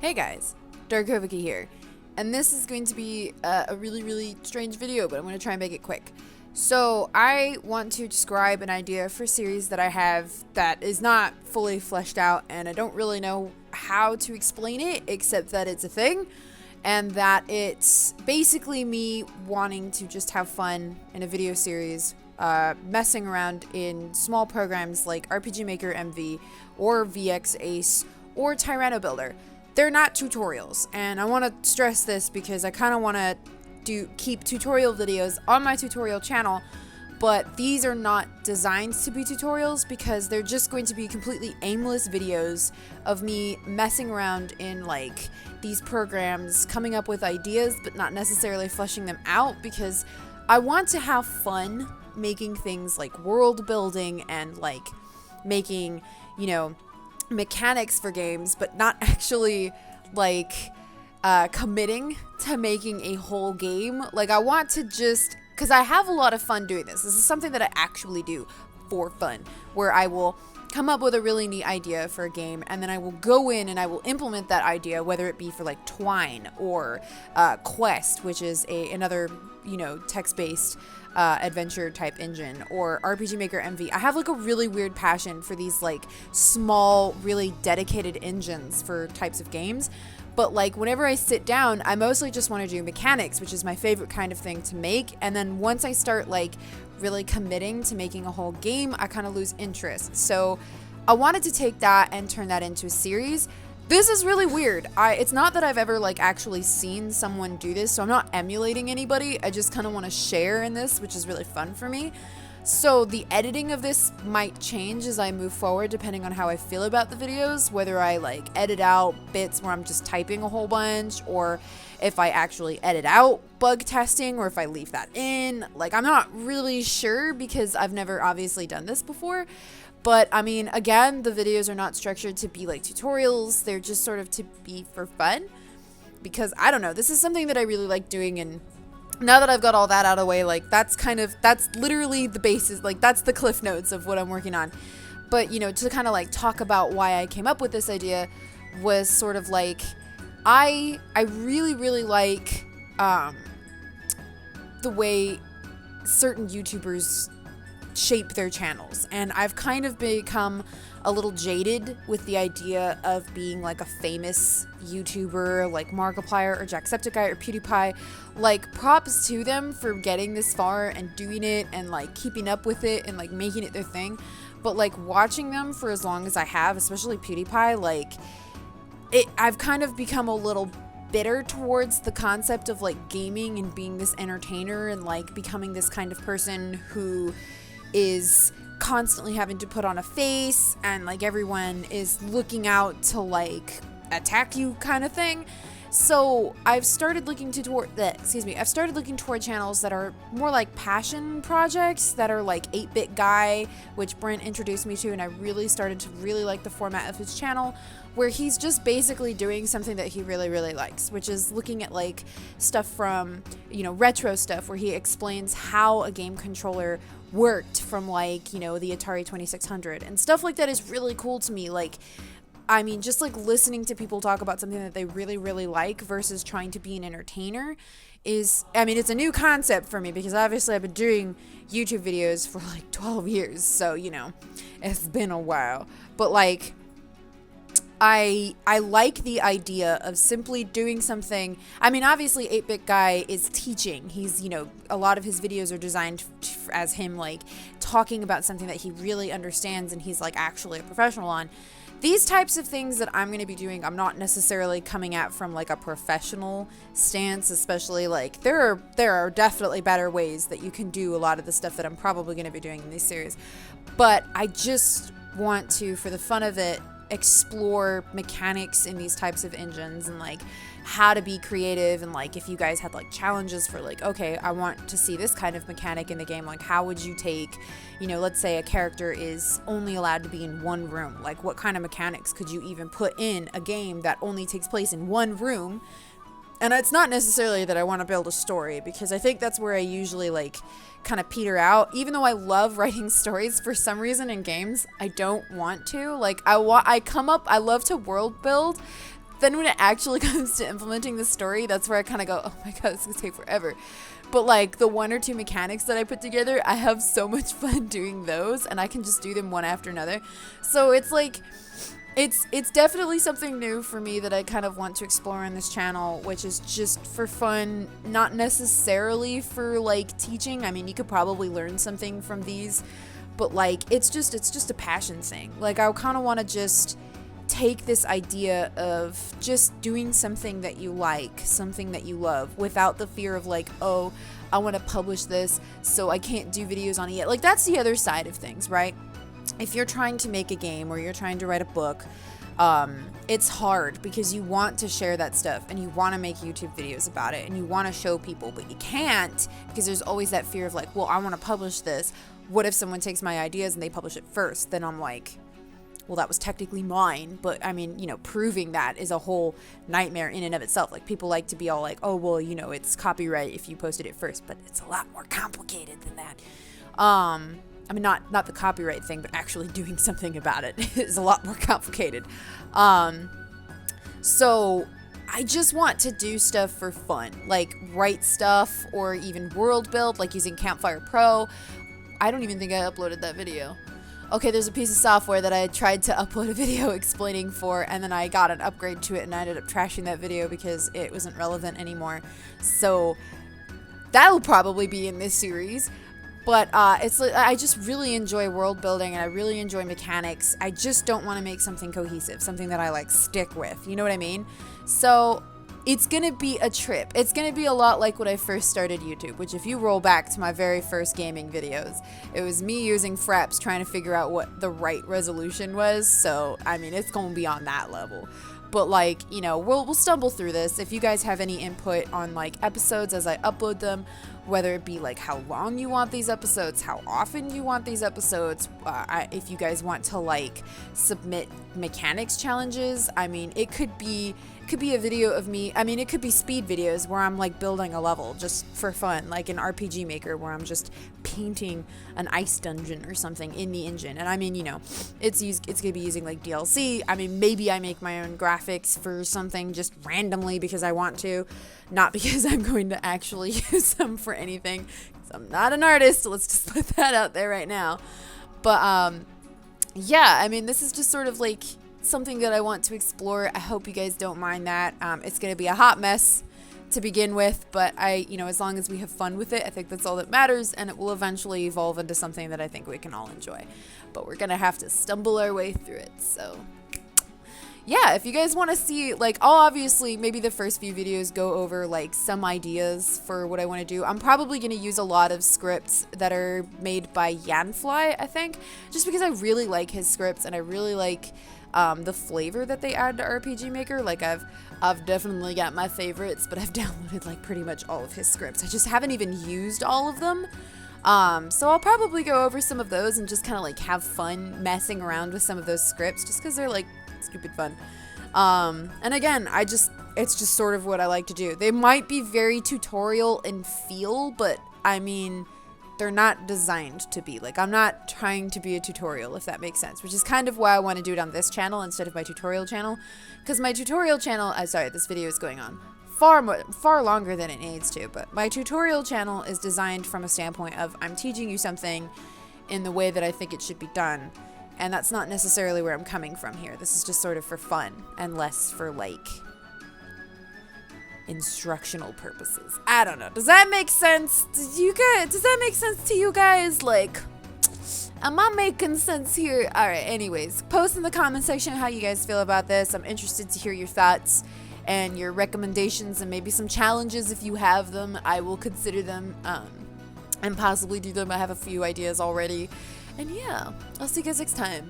Hey guys, Darkovika here, and this is going to be a really strange video, but I'm going to try and make it quick. So I want to describe an idea for a series that I have that is not fully fleshed out, and I don't really know how to explain it except that it's a thing, and that it's basically me wanting to just have fun in a video series, messing around in small programs like RPG Maker MV or VX Ace or Tyranno Builder. They're not tutorials, and I want to stress this because I kind of want to keep tutorial videos on my tutorial channel, but these are not designed to be tutorials because they're just going to be completely aimless videos of me messing around in like these programs, coming up with ideas but not necessarily fleshing them out, because I want to have fun making things like world building and like making, you know, mechanics for games, but not actually like committing to making a whole game. Like, I want to just, because I have a lot of fun doing this. This is something that I actually do for fun, where I will come up with a really neat idea for a game, and then I will go in and I will implement that idea, whether it be for like Twine or Quest, which is another, you know, text-based adventure type engine, or RPG Maker MV. I have like a really weird passion for these like small, really dedicated engines for types of games. But like whenever I sit down, I mostly just want to do mechanics, which is my favorite kind of thing to make. And then once I start like really committing to making a whole game, I kind of lose interest. So I wanted to take that and turn that into a series. This is really weird. It's not that I've ever like actually seen someone do this, so I'm not emulating anybody. I just kind of want to share in this, which is really fun for me. So the editing of this might change as I move forward depending on how I feel about the videos, whether I like edit out bits where I'm just typing a whole bunch, or if I actually edit out bug testing, or if I leave that in. Like, I'm not really sure because I've never obviously done this before. But I mean, again, the videos are not structured to be like tutorials. They're just sort of to be for fun, because I don't know, this is something that I really like doing. And now that I've got all that out of the way, like that's literally the basis, like that's the cliff notes of what I'm working on. But you know, to kind of like talk about why I came up with this idea was sort of like, I really like the way certain YouTubers shape their channels, and I've kind of become a little jaded with the idea of being like a famous YouTuber like Markiplier or Jacksepticeye or PewDiePie. Like, props to them for getting this far and doing it and like keeping up with it and like making it their thing. But like watching them for as long as I have, especially PewDiePie, like I've kind of become a little bitter towards the concept of like gaming and being this entertainer and like becoming this kind of person who is constantly having to put on a face and like everyone is looking out to like attack you kind of thing. So I've started looking toward channels that are more like passion projects, that are like 8-Bit Guy, which Brent introduced me to, and I really started to really like the format of his channel, where he's just basically doing something that he really likes, which is looking at like stuff from, you know, retro stuff, where he explains how a game controller worked from like, you know, the Atari 2600 and stuff like that is really cool to me. Like, I mean, just like listening to people talk about something that they really like versus trying to be an entertainer is, I mean, it's a new concept for me because obviously I've been doing YouTube videos for like 12 years. So, you know, it's been a while, but like, I like the idea of simply doing something. I mean, obviously 8-Bit Guy is teaching. He's, you know, a lot of his videos are designed as him like talking about something that he really understands and he's like actually a professional on. These types of things that I'm going to be doing, I'm not necessarily coming at from like a professional stance, especially like there are definitely better ways that you can do a lot of the stuff that I'm probably going to be doing in this series. But I just want to, for the fun of it, explore mechanics in these types of engines and like how to be creative. And like, if you guys had like challenges for like, okay, I want to see this kind of mechanic in the game, like how would you take, you know, let's say a character is only allowed to be in one room, like what kind of mechanics could you even put in a game that only takes place in one room? And it's not necessarily that I want to build a story, because I think that's where I usually like kind of peter out. Even though I love writing stories, for some reason in games I don't want to. Like, I love to world build, then when it actually comes to implementing the story, that's where I kind of go, oh my god, this is gonna take forever. But like the 1 or 2 mechanics that I put together, I have so much fun doing those, and I can just do them one after another. So it's like, it's definitely something new for me that I kind of want to explore on this channel, which is just for fun, not necessarily for like teaching. I mean, you could probably learn something from these, but like it's just a passion thing. Like I kind of want to just take this idea of just doing something that you like, something that you love, without the fear of like, oh, I want to publish this, so I can't do videos on it yet. Like that's the other side of things, right? If you're trying to make a game or you're trying to write a book, it's hard because you want to share that stuff and you want to make YouTube videos about it and you want to show people, but you can't because there's always that fear of like, well, I want to publish this. What if someone takes my ideas and they publish it first? Then I'm like, well, that was technically mine. But I mean, you know, proving that is a whole nightmare in and of itself. Like people like to be all like, oh, well, you know, it's copyright if you posted it first, but it's a lot more complicated than that. I mean, not the copyright thing, but actually doing something about it is a lot more complicated. So I just want to do stuff for fun, like write stuff or even world build, like using Campfire Pro. I don't even think I uploaded that video. Okay, there's a piece of software that I tried to upload a video explaining for, and then I got an upgrade to it, and I ended up trashing that video because it wasn't relevant anymore. So that'll probably be in this series. But I just really enjoy world building and I really enjoy mechanics. I just don't want to make something cohesive, something that I like stick with. You know what I mean? So it's going to be a trip. It's going to be a lot like when I first started YouTube, which if you roll back to my very first gaming videos, it was me using fraps trying to figure out what the right resolution was. So, I mean, it's going to be on that level. But like, you know, we'll stumble through this. If you guys have any input on like episodes as I upload them, whether it be like how long you want these episodes, how often you want these episodes, if you guys want to like submit mechanics challenges, I mean, it could be a video of me. I mean, it could be speed videos where I'm like building a level just for fun, like an RPG Maker where I'm just painting an ice dungeon or something in the engine. And I mean, you know, it's gonna be using like DLC. I mean, maybe I make my own graphics for something just randomly because I want to, not because I'm going to actually use them for anything. 'Cause I'm not an artist. So let's just put that out there right now. But yeah, I mean, this is just sort of like something that I want to explore. I hope you guys don't mind that. It's going to be a hot mess to begin with, but you know, as long as we have fun with it, I think that's all that matters, and it will eventually evolve into something that I think we can all enjoy. But we're going to have to stumble our way through it. So yeah, if you guys want to see, like, I'll obviously, maybe the first few videos go over, like, some ideas for what I want to do. I'm probably going to use a lot of scripts that are made by Yanfly, I think, just because I really like his scripts, and I really like the flavor that they add to RPG Maker. Like, I've definitely got my favorites, but I've downloaded, like, pretty much all of his scripts. I just haven't even used all of them. So I'll probably go over some of those and just kind of, like, have fun messing around with some of those scripts, just because they're, like, stupid fun. And again, it's just sort of what I like to do. They might be very tutorial in feel, but I mean, they're not designed to be. Like, I'm not trying to be a tutorial, if that makes sense, which is kind of why I want to do it on this channel instead of my tutorial channel. Because my tutorial channel, sorry, this video is going on far longer than it needs to, but my tutorial channel is designed from a standpoint of I'm teaching you something in the way that I think it should be done. And that's not necessarily where I'm coming from here. This is just sort of for fun and less for, like, instructional purposes. I don't know. Does that make sense? Does that make sense to you guys? Like, am I making sense here? Alright, anyways, post in the comment section how you guys feel about this. I'm interested to hear your thoughts and your recommendations and maybe some challenges if you have them. I will consider them and possibly do them. I have a few ideas already. And yeah, I'll see you guys next time.